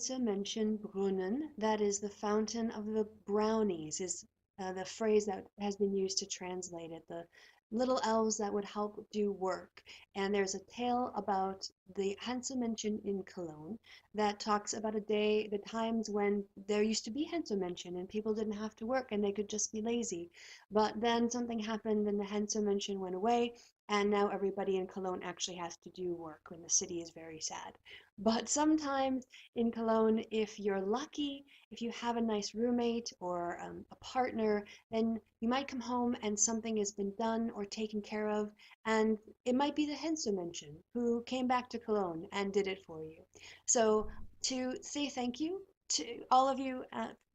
Heinzelmännchen Brunnen, that is the fountain of the brownies, is the phrase that has been used to translate it. The little elves that would help do work. And there's a tale about the Heinzelmännchen in Cologne that talks about the times when there used to be Heinzelmännchen and people didn't have to work and they could just be lazy. But then something happened and the Heinzelmännchen went away, and now everybody in Cologne actually has to do work when the city is very sad. But sometimes in Cologne, if you're lucky, if you have a nice roommate or a partner, then you might come home and something has been done or taken care of, and it might be the Heinzelmännchen who came back to Cologne and did it for you. So to say thank you to all of you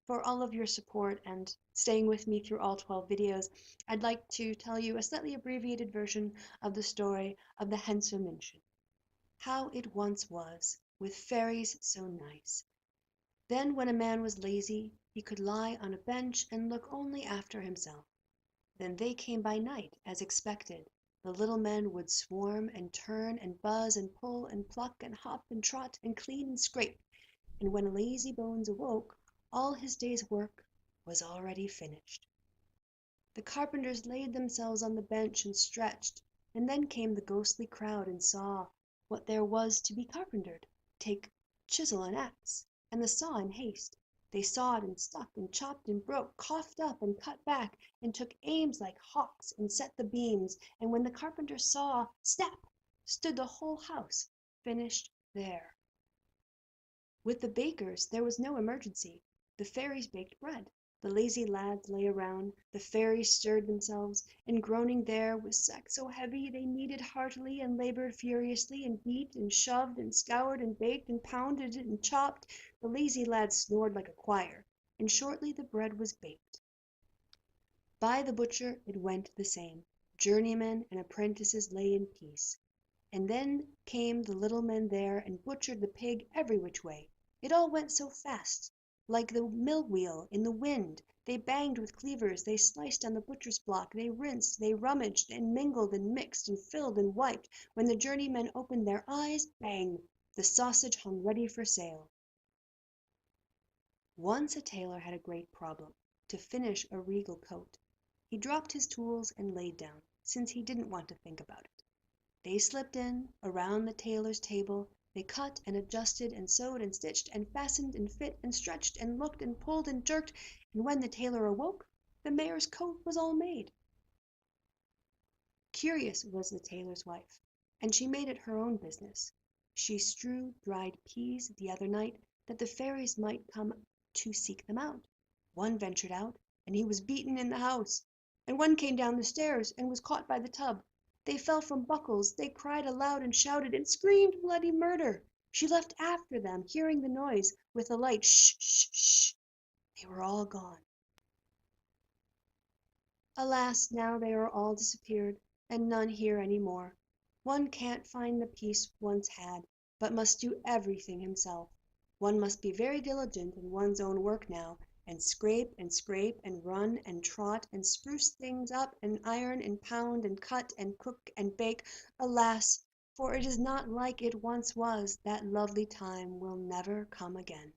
for all of your support and staying with me through all 12 videos, I'd like to tell you a slightly abbreviated version of the story of the Heinzelmännchen. How it once was, with fairies so nice. Then when a man was lazy, he could lie on a bench and look only after himself. Then they came by night, as expected. The little men would swarm and turn and buzz and pull and pluck and hop and trot and clean and scrape. And when lazy bones awoke, all his day's work was already finished. The carpenters laid themselves on the bench and stretched, and then came the ghostly crowd and saw what there was to be carpentered. Take chisel and axe, and the saw in haste. They sawed and stuck and chopped and broke, coughed up and cut back, and took aims like hawks and set the beams, and when the carpenter saw, snap, stood the whole house, finished there. With the bakers there was no emergency. The fairies baked bread. The lazy lads lay around, the fairies stirred themselves, and groaning there with sacks so heavy they kneaded heartily and labored furiously, and beat and shoved and scoured and baked and pounded and chopped. The lazy lads snored like a choir, and shortly the bread was baked. By the butcher it went the same. Journeymen and apprentices lay in peace. And then came the little men there and butchered the pig every which way. It all went so fast, like the mill wheel in the wind. They banged with cleavers, they sliced on the butcher's block, they rinsed, they rummaged and mingled and mixed and filled and wiped. When the journeymen opened their eyes, bang! The sausage hung ready for sale. Once a tailor had a great problem, to finish a regal coat. He dropped his tools and laid down, since he didn't want to think about it. They slipped in, around the tailor's table. They cut and adjusted and sewed and stitched and fastened and fit and stretched and looked and pulled and jerked, and when the tailor awoke, the mayor's coat was all made. Curious was the tailor's wife, and she made it her own business. She strewed dried peas the other night, that the fairies might come to seek them out. One ventured out, and he was beaten in the house, and one came down the stairs and was caught by the tub. They fell from buckles, they cried aloud and shouted and screamed bloody murder. She left after them, hearing the noise, with a light shh, shh, shh. They were all gone. Alas, now they are all disappeared, and none here any more. One can't find the peace once had, but must do everything himself. One must be very diligent in one's own work now, and scrape and run and trot and spruce things up and iron and pound and cut and cook and bake. Alas, for it is not like it once was. That lovely time will never come again.